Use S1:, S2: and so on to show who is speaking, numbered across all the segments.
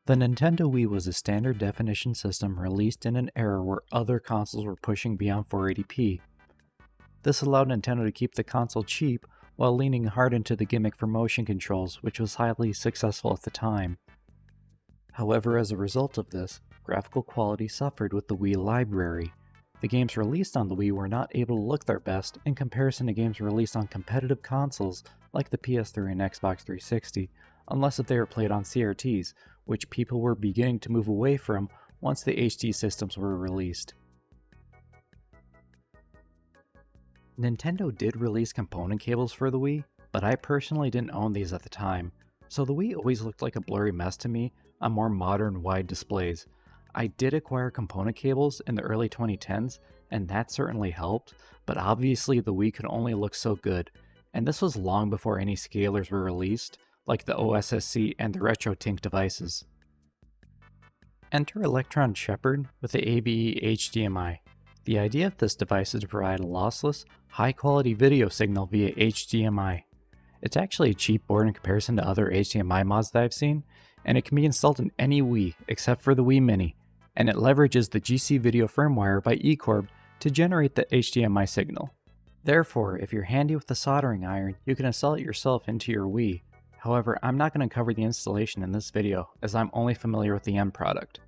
S1: The Nintendo Wii was a standard definition system released in an era where other consoles were pushing beyond 480p. This allowed Nintendo to keep the console cheap while leaning hard into the gimmick for motion controls, which was highly successful at the time. However, as a result of this, graphical quality suffered with the Wii library. The games released on the Wii were not able to look their best in comparison to games released on competitive consoles like the PS3 and Xbox 360, unless if they were played on CRTs, which people were beginning to move away from once the HD systems were released. Nintendo did release component cables for the Wii, but I personally didn't own these at the time, so the Wii always looked like a blurry mess to me on more modern wide displays. I did acquire component cables in the early 2010s, and that certainly helped, but obviously the Wii could only look so good, and this was long before any scalers were released, like the OSSC and the RetroTink devices. Enter Electron Shepherd with the AVE HDMI. The idea of this device is to provide a lossless, high-quality video signal via HDMI. It's actually a cheap board in comparison to other HDMI mods that I've seen, and it can be installed in any Wii except for the Wii Mini, and it leverages the GC Video firmware by eCorb to generate the HDMI signal. Therefore, if you're handy with the soldering iron, you can install it yourself into your Wii. However, I'm not going to cover the installation in this video, as I'm only familiar with the end product.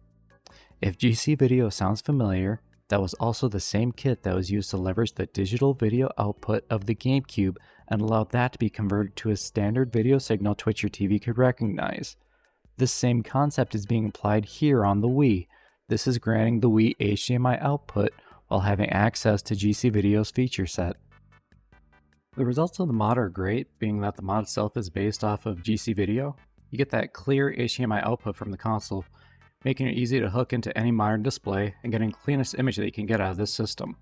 S1: If GC Video sounds familiar, that was also the same kit that was used to leverage the digital video output of the GameCube and allowed that to be converted to a standard video signal to which your TV could recognize. This same concept is being applied here on the Wii. This is granting the Wii HDMI output while having access to GC Video's feature set. The results of the mod are great, being that the mod itself is based off of GC Video. You get that clear HDMI output from the console, making it easy to hook into any modern display and getting the cleanest image that you can get out of this system.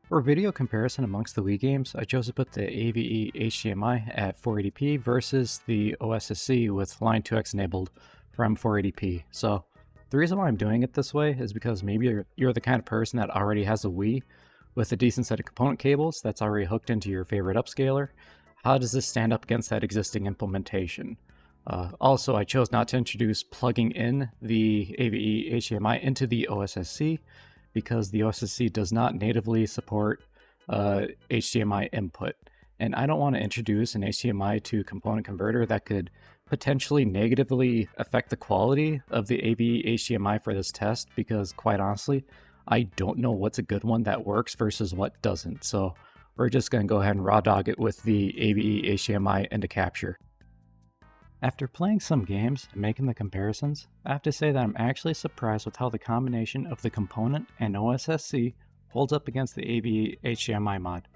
S1: For video comparison amongst the Wii games, I chose to put the AVE HDMI at 480p versus the OSSC with Line 2X enabled from 480p. So the reason why I'm doing it this way is because maybe you're the kind of person that already has a Wii with a decent set of component cables that's already hooked into your favorite upscaler. How does this stand up against that existing implementation? Also, I chose not to introduce plugging in the AVE HDMI into the OSSC because the OSSC does not natively support HDMI input. And I don't want to introduce an HDMI to component converter that could potentially negatively affect the quality of the AVE HDMI for this test because, quite honestly, I don't know what's a good one that works versus what doesn't. So we're just going to go ahead and raw dog it with the AVE HDMI into capture. After playing some games and making the comparisons, I have to say that I'm actually surprised with how the combination of the component and OSSC holds up against the AVE HDMI mod.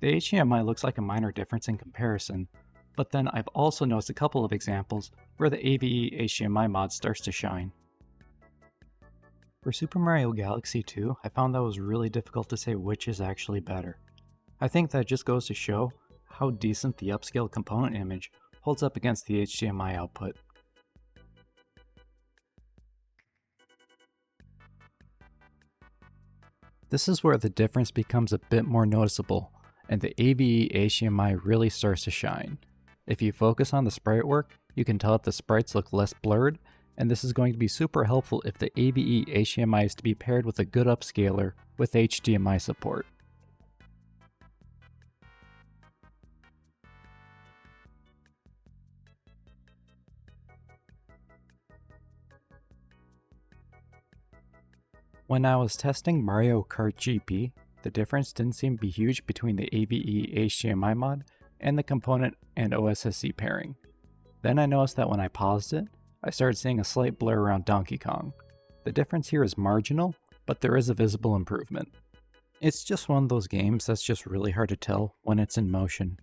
S1: The HDMI looks like a minor difference in comparison, but then I've also noticed a couple of examples where the AVE HDMI mod starts to shine. For Super Mario Galaxy 2, I found that it was really difficult to say which is actually better. I think that just goes to show how decent the upscaled component image holds up against the HDMI output. This is where the difference becomes a bit more noticeable, and the AVE HDMI really starts to shine. If you focus on the sprite work, you can tell that the sprites look less blurred, and this is going to be super helpful if the AVE HDMI is to be paired with a good upscaler with HDMI support. When I was testing Mario Kart GP, the difference didn't seem to be huge between the AVE HDMI mod and the component and OSSC pairing. Then I noticed that when I paused it, I started seeing a slight blur around Donkey Kong. The difference here is marginal, but there is a visible improvement. It's just one of those games that's just really hard to tell when it's in motion.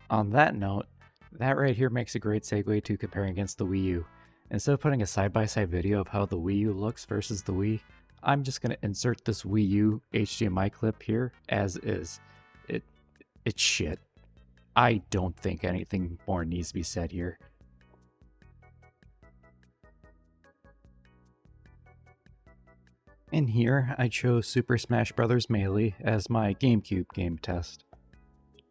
S1: On that note, that right here makes a great segue to comparing against the Wii U. Instead of putting a side-by-side video of how the Wii U looks versus the Wii, I'm just going to insert this Wii U HDMI clip here as is. It's shit. I don't think anything more needs to be said here. In here, I chose Super Smash Bros. Melee as my GameCube game test.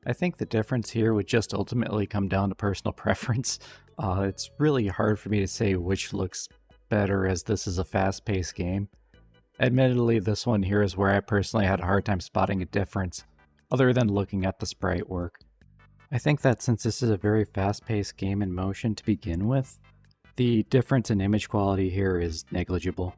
S1: I think the difference here would just ultimately come down to personal preference. It's really hard for me to say which looks better as this is a fast-paced game. Admittedly, this one here is where I personally had a hard time spotting a difference, other than looking at the sprite work. I think that since this is a very fast-paced game in motion to begin with, the difference in image quality here is negligible.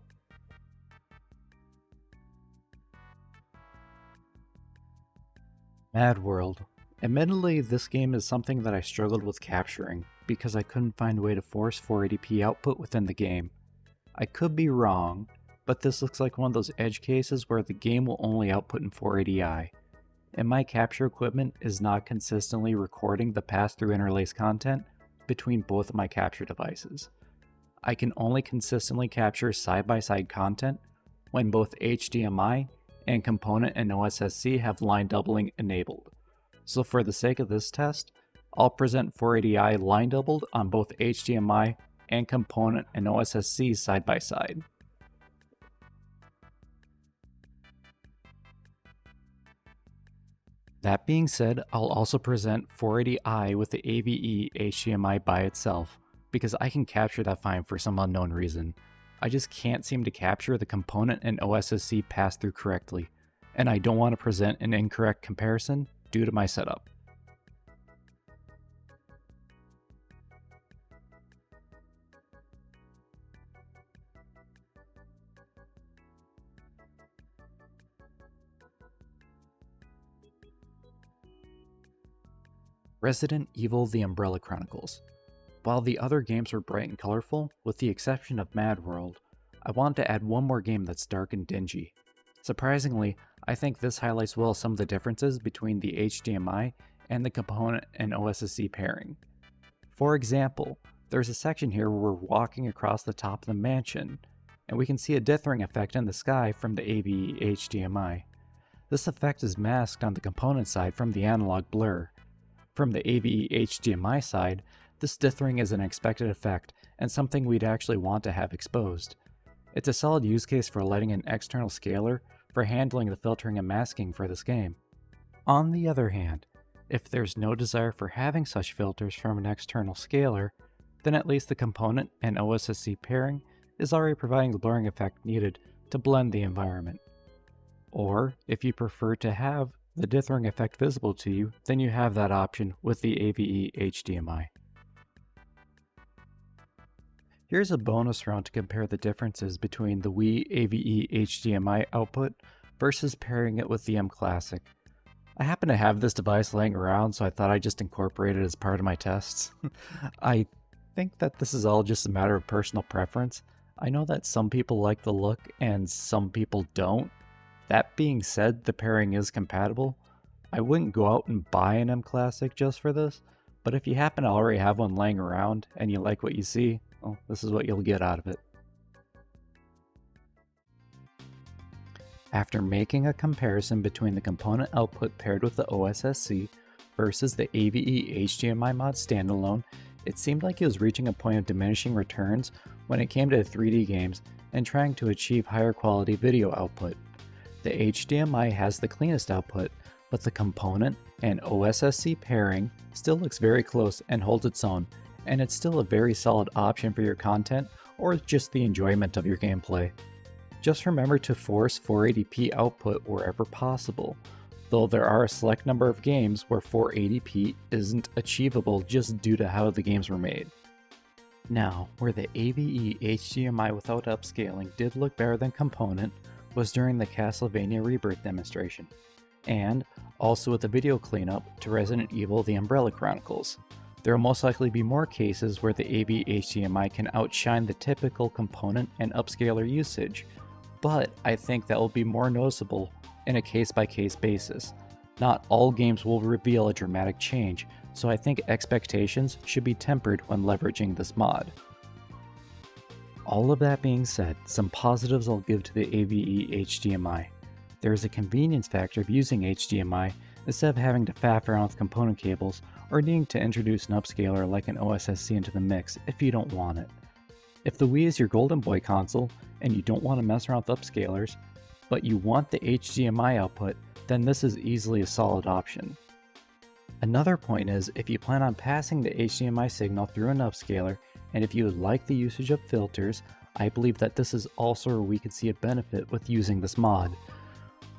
S1: Mad World. Admittedly, this game is something that I struggled with capturing, because I couldn't find a way to force 480p output within the game. I could be wrong, but this looks like one of those edge cases where the game will only output in 480i, and my capture equipment is not consistently recording the pass-through interlace content between both of my capture devices. I can only consistently capture side-by-side content when both HDMI and component and OSSC have line doubling enabled. So for the sake of this test, I'll present 480i line doubled on both HDMI and component and OSSC side by side. That being said, I'll also present 480i with the AVE HDMI by itself, because I can capture that fine for some unknown reason. I just can't seem to capture the component and OSSC pass-through correctly, and I don't want to present an incorrect comparison due to my setup. Resident Evil: The Umbrella Chronicles. While the other games were bright and colorful, with the exception of Mad World, I wanted to add one more game that's dark and dingy. Surprisingly, I think this highlights well some of the differences between the HDMI and the component and OSSC pairing. For example, there's a section here where we're walking across the top of the mansion, and we can see a dithering effect in the sky from the AVE HDMI. This effect is masked on the component side from the analog blur. From the AVE HDMI side, this dithering is an expected effect and something we'd actually want to have exposed. It's a solid use case for letting an external scaler for handling the filtering and masking for this game. On the other hand, if there's no desire for having such filters from an external scaler, then at least the component and OSSC pairing is already providing the blurring effect needed to blend the environment. Or, if you prefer to have the dithering effect visible to you, then you have that option with the AVE HDMI. Here's a bonus round to compare the differences between the Wii AVE HDMI output versus pairing it with the M Classic. I happen to have this device laying around, so I thought I'd just incorporate it as part of my tests. I think that this is all just a matter of personal preference. I know that some people like the look and some people don't. That being said, the pairing is compatible. I wouldn't go out and buy an M Classic just for this, but if you happen to already have one laying around and you like what you see, well, this is what you'll get out of it. After making a comparison between the component output paired with the OSSC versus the AVE HDMI mod standalone, it seemed like it was reaching a point of diminishing returns when it came to 3D games and trying to achieve higher quality video output. The HDMI has the cleanest output, but the component and OSSC pairing still looks very close and holds its own, and it's still a very solid option for your content or just the enjoyment of your gameplay. Just remember to force 480p output wherever possible, though there are a select number of games where 480p isn't achievable just due to how the games were made. Now, where the AVE HDMI without upscaling did look better than component was during the Castlevania Rebirth demonstration, and also with the video cleanup to Resident Evil: The Umbrella Chronicles. There will most likely be more cases where the AV HDMI can outshine the typical component and upscaler usage, but I think that will be more noticeable in a case-by-case basis. Not all games will reveal a dramatic change, so I think expectations should be tempered when leveraging this mod. All of that being said, some positives I'll give to the AVE HDMI. There is a convenience factor of using HDMI instead of having to faff around with component cables or needing to introduce an upscaler like an OSSC into the mix if you don't want it. If the Wii is your Golden Boy console and you don't want to mess around with upscalers, but you want the HDMI output, then this is easily a solid option. Another point is, if you plan on passing the HDMI signal through an upscaler, and if you would like the usage of filters, I believe that this is also where we could see a benefit with using this mod.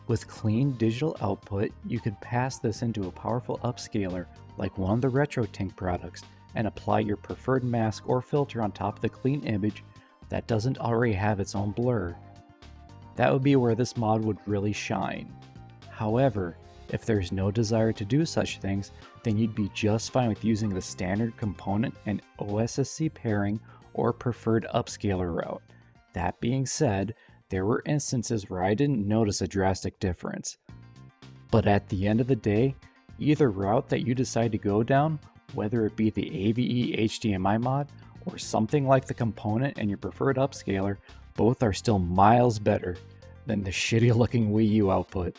S1: With clean digital output, you could pass this into a powerful upscaler like one of the RetroTink products and apply your preferred mask or filter on top of the clean image that doesn't already have its own blur. That would be where this mod would really shine. However, if there's no desire to do such things, then you'd be just fine with using the standard component and OSSC pairing or preferred upscaler route. That being said, there were instances where I didn't notice a drastic difference. But at the end of the day, either route that you decide to go down, whether it be the AVE HDMI mod or something like the component and your preferred upscaler, both are still miles better than the shitty looking Wii U output.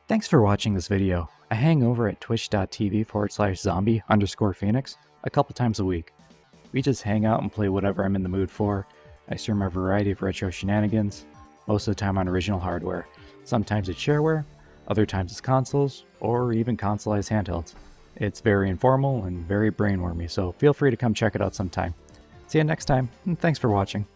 S1: Thanks for watching this video. I hang over at twitch.tv/zombie_phoenix a couple times a week. We just hang out and play whatever I'm in the mood for. I stream a variety of retro shenanigans, most of the time on original hardware. Sometimes it's shareware, other times it's consoles, or even consoleized handhelds. It's very informal and very brainwormy, so feel free to come check it out sometime. See you next time, and thanks for watching.